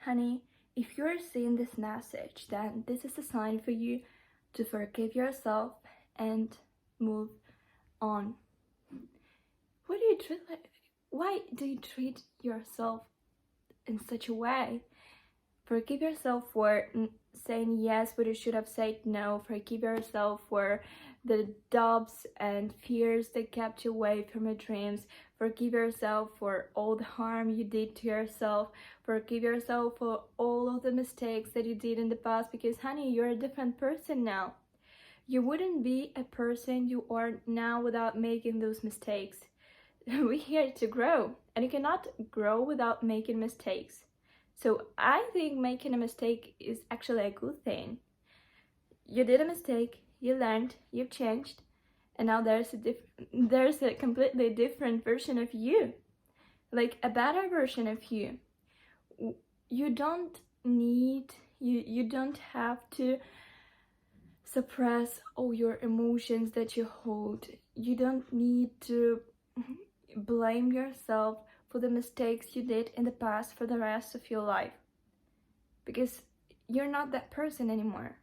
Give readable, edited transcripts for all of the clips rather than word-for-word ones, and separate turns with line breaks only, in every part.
Honey, if you're seeing this message, then this is a sign for you to forgive yourself and move on. Why do you treat yourself in such a way? Forgive yourself for saying yes but you should have said no. Forgive yourself for the doubts and fears that kept you away from your dreams. Forgive yourself for all the harm you did to yourself. Forgive yourself for all of the mistakes that you did in the past, because honey, you're a different person now. You wouldn't be a person you are now without making those mistakes. We're here to grow, and you cannot grow without making mistakes. So I think making a mistake is actually a good thing. You did a mistake, you learned, you've changed, and now there's a completely different version of you, like a better version of you. You don't have to suppress all your emotions that you hold. You don't need to blame yourself for the mistakes you did in the past for the rest of your life, because you're not that person anymore.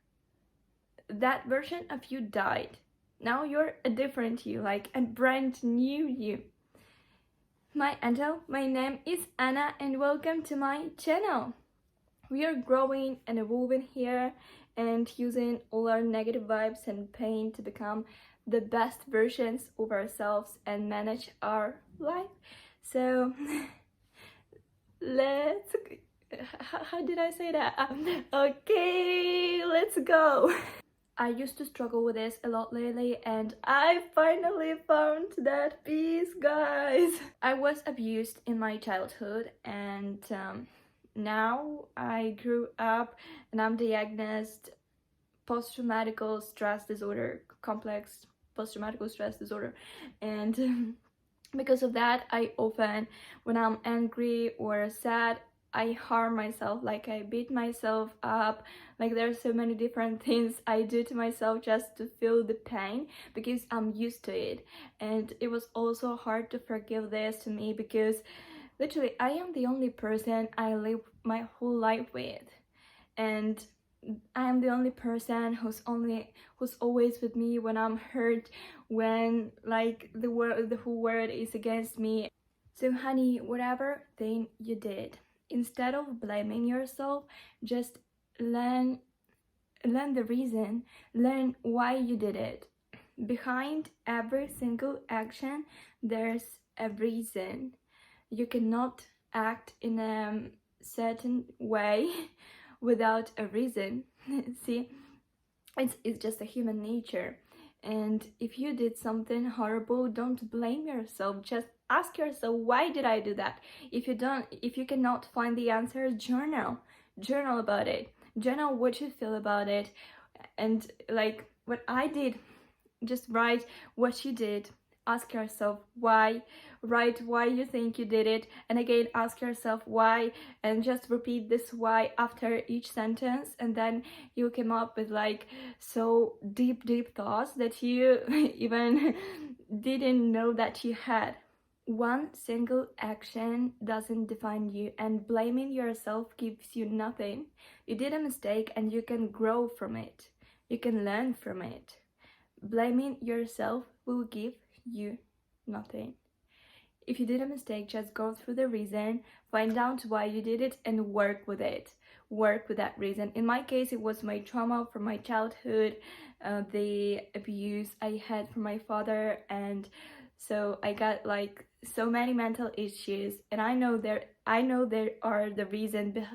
That version of you died. Now you're a different you, like a brand new you. My angel, my name is Anna, and welcome to my channel. We are growing and evolving here and using all our negative vibes and pain to become the best versions of ourselves and manage our life. So how did I say that? Okay, let's go. I used to struggle with this a lot lately, and I finally found that peace, guys. I was abused in my childhood, and now I grew up and I'm diagnosed post-traumatic stress disorder, complex post-traumatic stress disorder, and because of that, I often, when I'm angry or sad, I harm myself, like I beat myself up. Like there's so many different things I do to myself just to feel the pain, because I'm used to it. And it was also hard to forgive this to me, because literally I am the only person I live my whole life with, and I am the only person who's always with me when I'm hurt, when like the whole world is against me. So honey, whatever thing you did, instead of blaming yourself, just learn the reason, learn why you did it. Behind every single action, there's a reason. You cannot act in a certain way without a reason. See, it's just a human nature. And if you did something horrible, don't blame yourself. Just ask yourself, why did I do that? If you cannot find the answer, journal about it. Journal what you feel about it. And like what I did, just write what you did. Ask yourself why, write why you think you did it, and again ask yourself why, and just repeat this why after each sentence, and then you come up with like so deep thoughts that you even didn't know that you had. One single action doesn't define you, and blaming yourself gives you nothing. You did a mistake and you can grow from it. You can learn from it. Blaming yourself will give you nothing. If you did a mistake, just go through the reason, find out why you did it, and work with it. Work with that reason. In my case, it was my trauma from my childhood, the abuse I had from my father, and so I got like so many mental issues, and I know there are the reason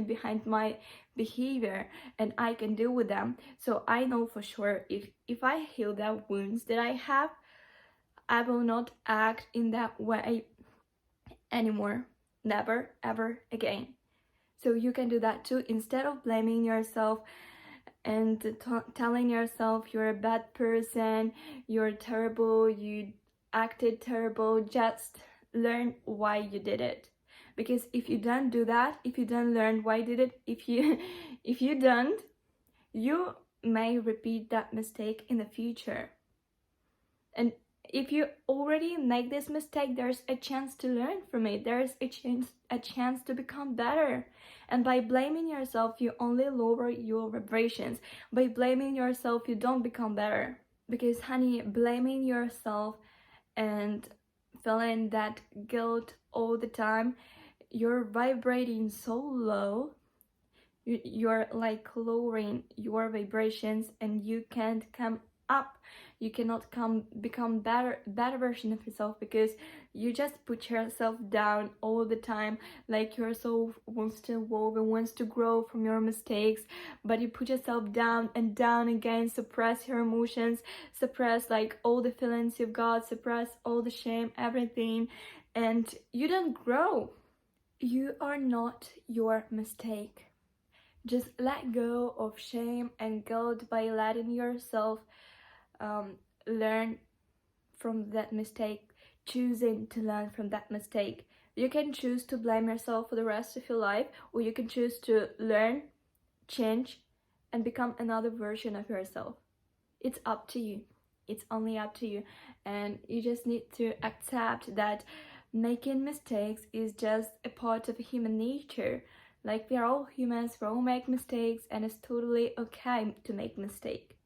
behind my behavior, and I can deal with them. So I know for sure if I heal the wounds that I have, I will not act in that way anymore. Never, ever again. So you can do that too. Instead of blaming yourself and telling yourself you're a bad person, you're terrible, you acted terrible, just learn why you did it. Because if you don't do that, if you don't learn why you did it, if you don't, you may repeat that mistake in the future. And if you already make this mistake, there's a chance to learn from it. There's a chance to become better. And by blaming yourself, you only lower your vibrations. By blaming yourself, you don't become better. Because, honey, blaming yourself and feeling that guilt all the time, you're vibrating so low, you're like lowering your vibrations, and you can't come up, you cannot become better version of yourself, because you just put yourself down all the time. Like your soul wants to evolve and wants to grow from your mistakes, but you put yourself down and down again, suppress your emotions, suppress like all the feelings you've got, suppress all the shame, everything, and you don't grow. You are not your mistake. Just let go of shame and guilt by letting yourself learn from that mistake, choosing to learn from that mistake. You can choose to blame yourself for the rest of your life, or you can choose to learn, change, and become another version of yourself. It's up to you. It's only up to you. And you just need to accept that making mistakes is just a part of human nature. Like, we are all humans, we all make mistakes, and it's totally okay to make mistakes.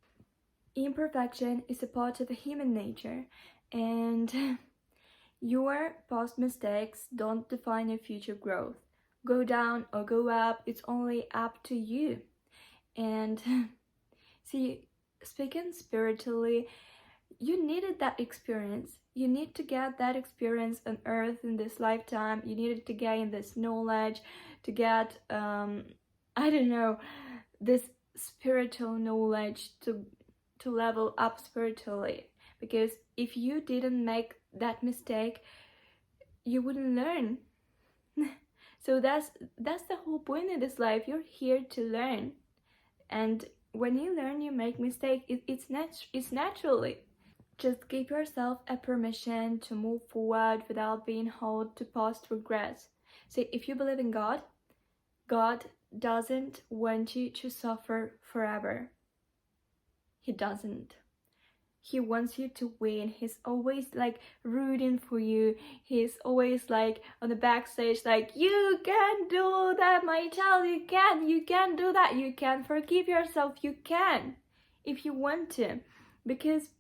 Imperfection is a part of human nature, and your past mistakes don't define your future growth. Go down or go up, it's only up to you. And see, speaking spiritually, you needed that experience. You need to get that experience on earth in this lifetime. You needed to gain this knowledge, to get I don't know, this spiritual knowledge, to level up spiritually. Because if you didn't make that mistake, you wouldn't learn. So that's the whole point of this life. You're here to learn, and when you learn, you make mistakes. It's naturally. Just give yourself a permission to move forward without being held to past regrets. See, if you believe in God, God doesn't want you to suffer forever. He doesn't. He wants you to win. He's always like rooting for you. He's always like on the backstage, like, you can do that, my child, you can do that, you can forgive yourself, you can, if you want to, because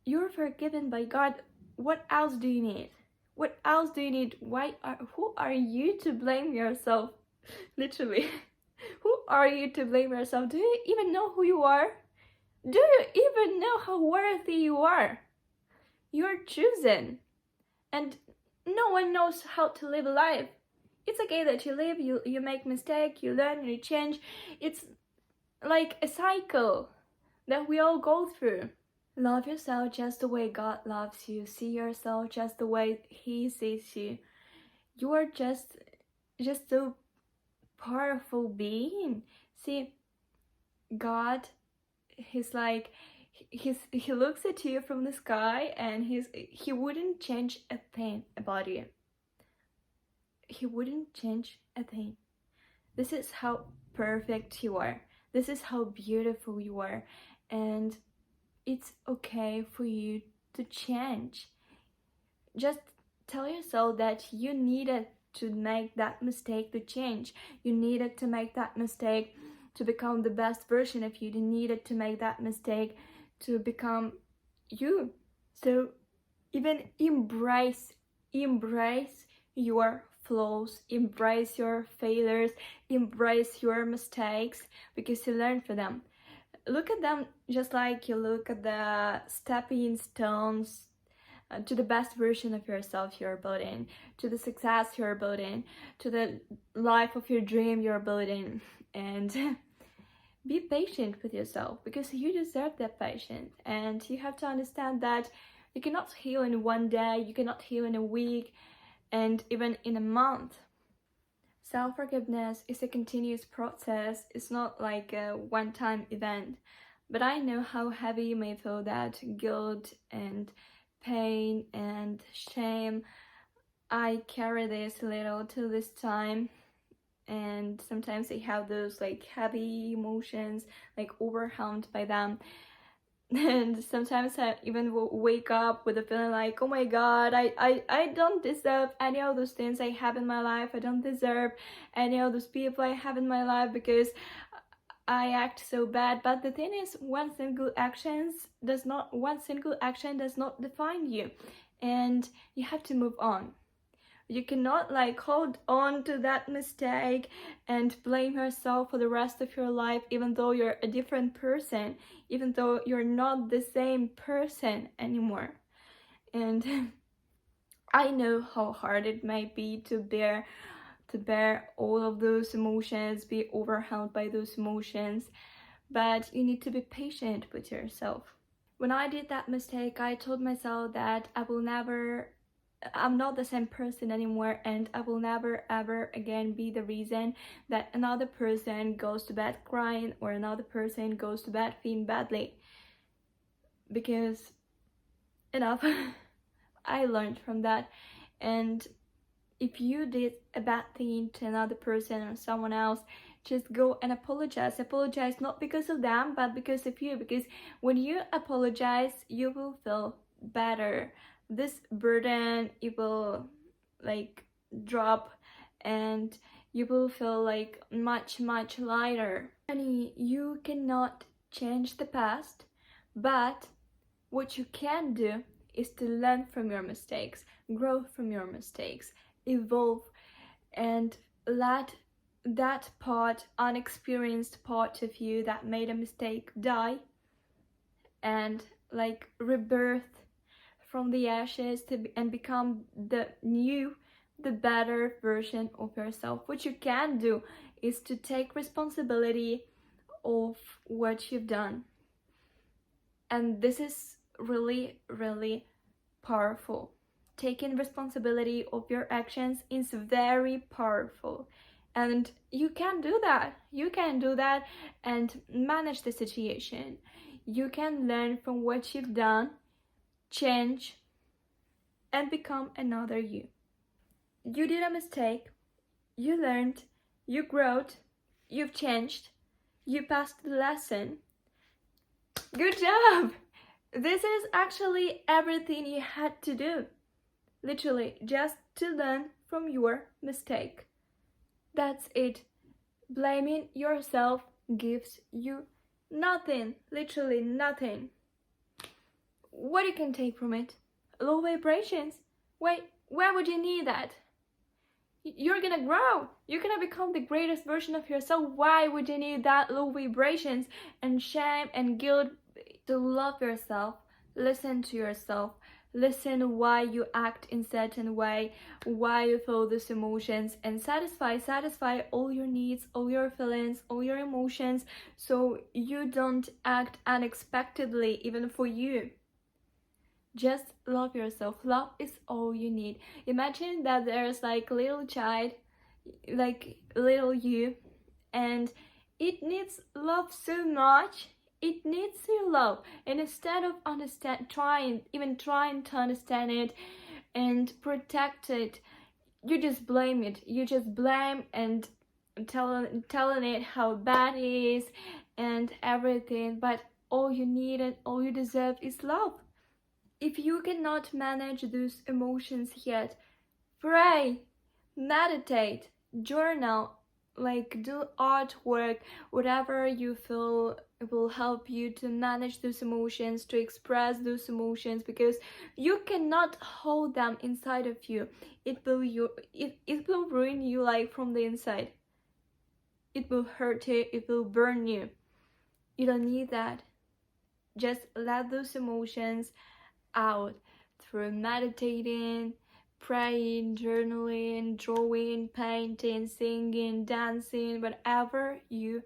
you're forgiven by God. What else do you need? What else do you need? Who are you to blame yourself? Literally. Who are you to blame yourself? Do you even know who you are? Do you even know how worthy you are? You're chosen. And no one knows how to live a life. It's okay that you live, you make mistakes, you learn, you change. It's like a cycle that we all go through. Love yourself just the way God loves you. See yourself just the way He sees you. You are just a powerful being. See, God, He's like, he looks at you from the sky, and he wouldn't change a thing about you. He wouldn't change a thing. This is how perfect you are. This is how beautiful you are. And it's okay for you to change. Just tell yourself that you needed to make that mistake to change. You needed to make that mistake to become the best version of you. You needed to make that mistake to become you. So even embrace your flaws, embrace your failures, embrace your mistakes, because you learn from them. Look at them just like you look at the stepping stones to the best version of yourself you're building, to the success you're building, to the life of your dream you're building. And be patient with yourself, because you deserve that patience. And you have to understand that you cannot heal in one day, you cannot heal in a week, and even in a month. Self-forgiveness is a continuous process. It's not like a one-time event. But I know how heavy you may feel that guilt and pain and shame. I carry this a little till this time, and sometimes I have those like heavy emotions, like overwhelmed by them. And sometimes I even will wake up with a feeling like, oh my god, I don't deserve any of those things I have in my life. I don't deserve any of those people I have in my life because I act so bad. But the thing is, one single action does not define you, and you have to move on. You cannot like hold on to that mistake and blame yourself for the rest of your life, even though you're a different person, even though you're not the same person anymore. And I know how hard it might be to bear all of those emotions, be overwhelmed by those emotions, but you need to be patient with yourself. When I did that mistake, I told myself that I'm not the same person anymore, and I will never ever again be the reason that another person goes to bed crying or another person goes to bed feeling badly. Because enough. I learned from that. And if you did a bad thing to another person or someone else, just go and apologize. Apologize not because of them, but because of you. Because when you apologize, you will feel better. This burden, it will like drop, and you will feel like much, much lighter. Honey, you cannot change the past, but what you can do is to learn from your mistakes, grow from your mistakes, evolve, and let that unexperienced part of you that made a mistake die and like rebirth from the ashes and become the better version of yourself. What you can do is to take responsibility of what you've done. And this is really, really powerful. Taking responsibility of your actions is very powerful. And you can do that. You can do that and manage the situation. You can learn from what you've done, change, and become another you. You did a mistake, you learned, you growed, you've changed, you passed the lesson. Good job! This is actually everything you had to do. Literally, just to learn from your mistake. That's it. Blaming yourself gives you nothing. Literally nothing. What you can take from it? Low vibrations. Wait, why would you need that? You're gonna grow. You're gonna become the greatest version of yourself. Why would you need that low vibrations and shame and guilt? To love yourself, listen to yourself, listen why you act in certain way, why you feel these emotions, and satisfy all your needs, all your feelings, all your emotions, so you don't act unexpectedly even for you. Just love yourself. Love is all you need. Imagine that there's like a little child, like little you, and it needs love so much. It needs your love, and instead of trying to understand it and protect it, you just blame it. You just blame and telling it how bad it is and everything. But all you need and all you deserve is love. If you cannot manage those emotions yet, pray, meditate, journal, like do artwork, whatever you feel will help you to manage those emotions, to express those emotions, because you cannot hold them inside of you. It will ruin you like from the inside. It will hurt you, it will burn you. You don't need that. Just let those emotions out through meditating, praying, journaling, drawing, painting, singing, dancing, whatever you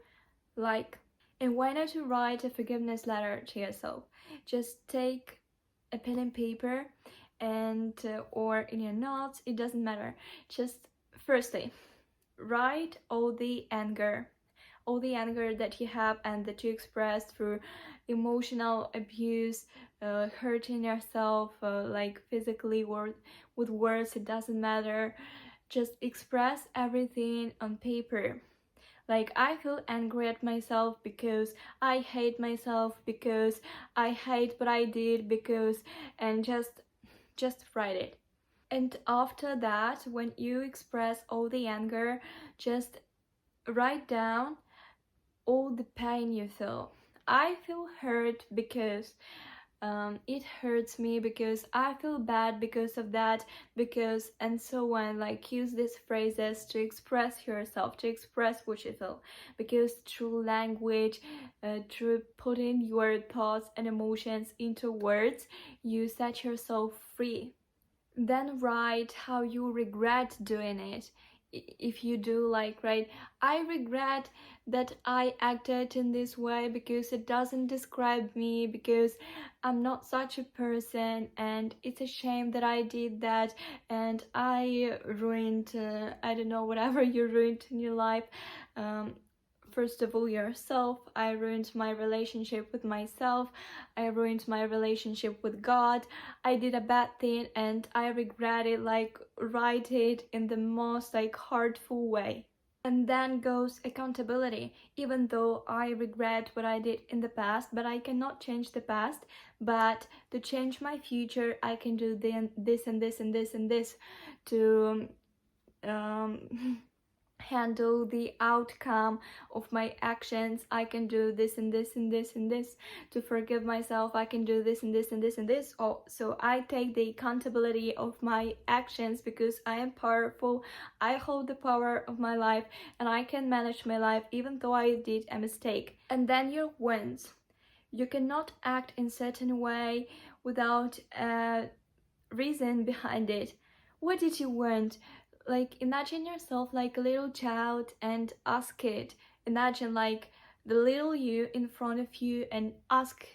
like. And why not to write a forgiveness letter to yourself? Just take a pen and paper and or in your notes, it doesn't matter. Just firstly, write all the anger that you have and that you express through emotional abuse, hurting yourself, like physically or with words, it doesn't matter. Just express everything on paper. Like I feel angry at myself because I hate myself, because I hate what I did, because, and just write it. And after that, when you express all the anger, just write down all the pain you feel. I feel hurt because it hurts me, because I feel bad because of that, because, and so on. Like use these phrases to express yourself, to express what you feel, because through language, through putting your thoughts and emotions into words, you set yourself free. Then write how you regret doing it. If you do, like, right, I regret that I acted in this way because it doesn't describe me, because I'm not such a person, and it's a shame that I did that, and I ruined, I don't know, whatever you ruined in your life. um, First of all, yourself. I ruined my relationship with myself. I ruined my relationship with God. I did a bad thing and I regret it. Like, write it in the most like heartful way. And then goes accountability. Even though I regret what I did in the past, but I cannot change the past, but to change my future, I can do this and this and this and this to handle the outcome of my actions. I can do this and this and this and this to forgive myself. I can do this and this and this and this. Oh, so I take the accountability of my actions because I am powerful. I hold the power of my life and I can manage my life even though I did a mistake. And then your wins. You cannot act in certain way without a reason behind it. What did you want? Like, imagine yourself like a little child and ask it. Imagine like the little you in front of you and ask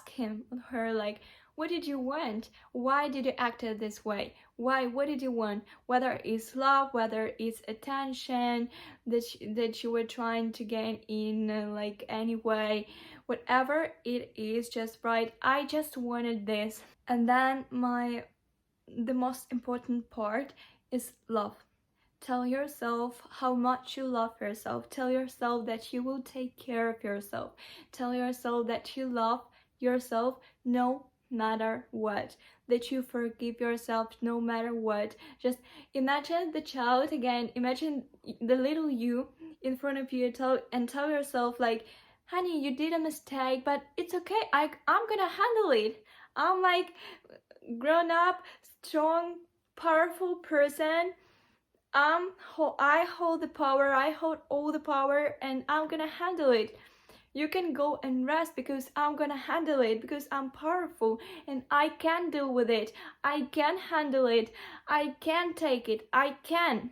him or her, like, what did you want? Why did you act this way? Why? What did you want? Whether it's love, whether it's attention that you were trying to gain in like any way, whatever it is, just write, I just wanted this. And then the most important part is love. Tell yourself how much you love yourself. Tell yourself that you will take care of yourself. Tell yourself that you love yourself no matter what. That you forgive yourself no matter what. Just imagine the child again. Imagine the little you in front of you, and tell yourself like, honey, you did a mistake, but it's okay. I'm gonna handle it. I'm like grown up, strong, powerful person. I hold the power, I hold all the power, and I'm gonna handle it. You can go and rest because I'm gonna handle it, because I'm powerful and I can deal with it. I can handle it. I can take it. I can.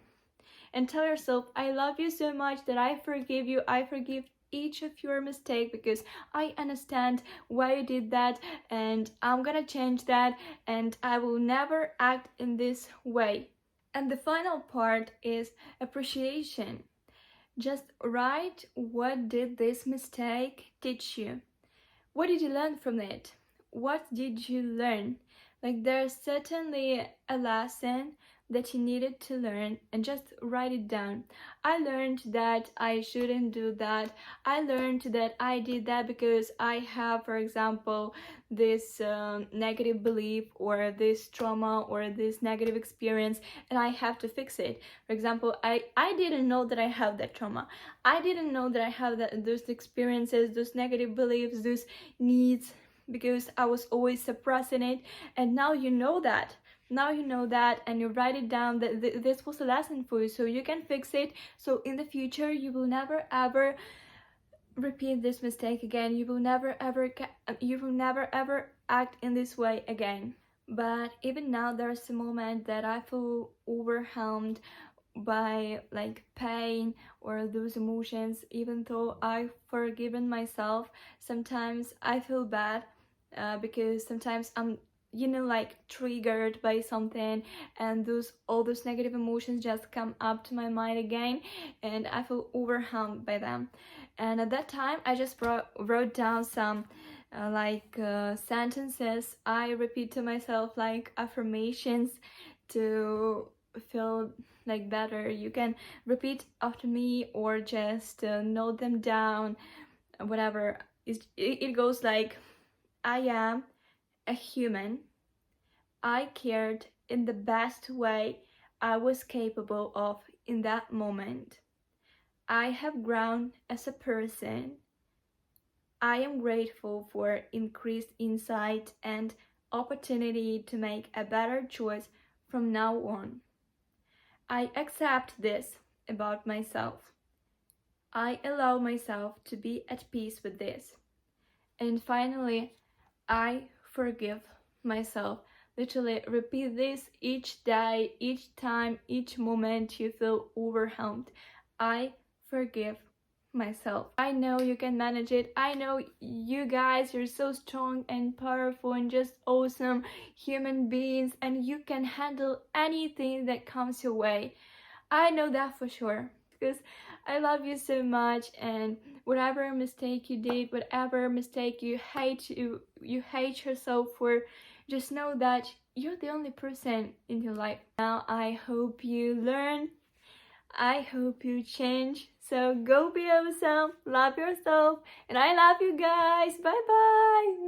And tell yourself, I love you so much that I forgive you. I forgive each of your mistake because I understand why you did that, and I'm gonna change that, and I will never act in this way. And the final part is appreciation. Just write, what did this mistake teach you? What did you learn from it? What did you learn? Like, there's certainly a lesson that you needed to learn, and just write it down. I learned that I shouldn't do that. I learned that I did that because I have, for example, this negative belief or this trauma or this negative experience, and I have to fix it. For example, I didn't know that I have that trauma. I didn't know that I have those experiences, those negative beliefs, those needs, because I was always suppressing it. And now you know that. Now you know that, and you write it down that this was a lesson for you, so you can fix it. So in the future, you will never ever repeat this mistake again. You will never ever act in this way again. But even now, there's a moment that I feel overwhelmed by like pain or those emotions. Even though I've forgiven myself, sometimes I feel bad because sometimes I'm, you know, like triggered by something, and all those negative emotions just come up to my mind again, and I feel overwhelmed by them. And at that time, I just wrote down some sentences I repeat to myself, like affirmations, to feel like better, you can repeat after me or just note them down, whatever. It goes like, I am a human. I cared in the best way I was capable of in that moment. I have grown as a person. I am grateful for increased insight and opportunity to make a better choice from now on. I accept this about myself. I allow myself to be at peace with this. And finally, I forgive myself. Literally repeat this each day, each time, each moment you feel overwhelmed. I forgive myself. I know you can manage it. I know you guys, you're so strong and powerful and just awesome human beings, and you can handle anything that comes your way. I know that for sure, because I love you so much, and whatever mistake you did, whatever mistake you hate yourself for, just know that you're the only person in your life. Now I hope you learn. I hope you change. So go be awesome, love yourself, and I love you guys. Bye bye.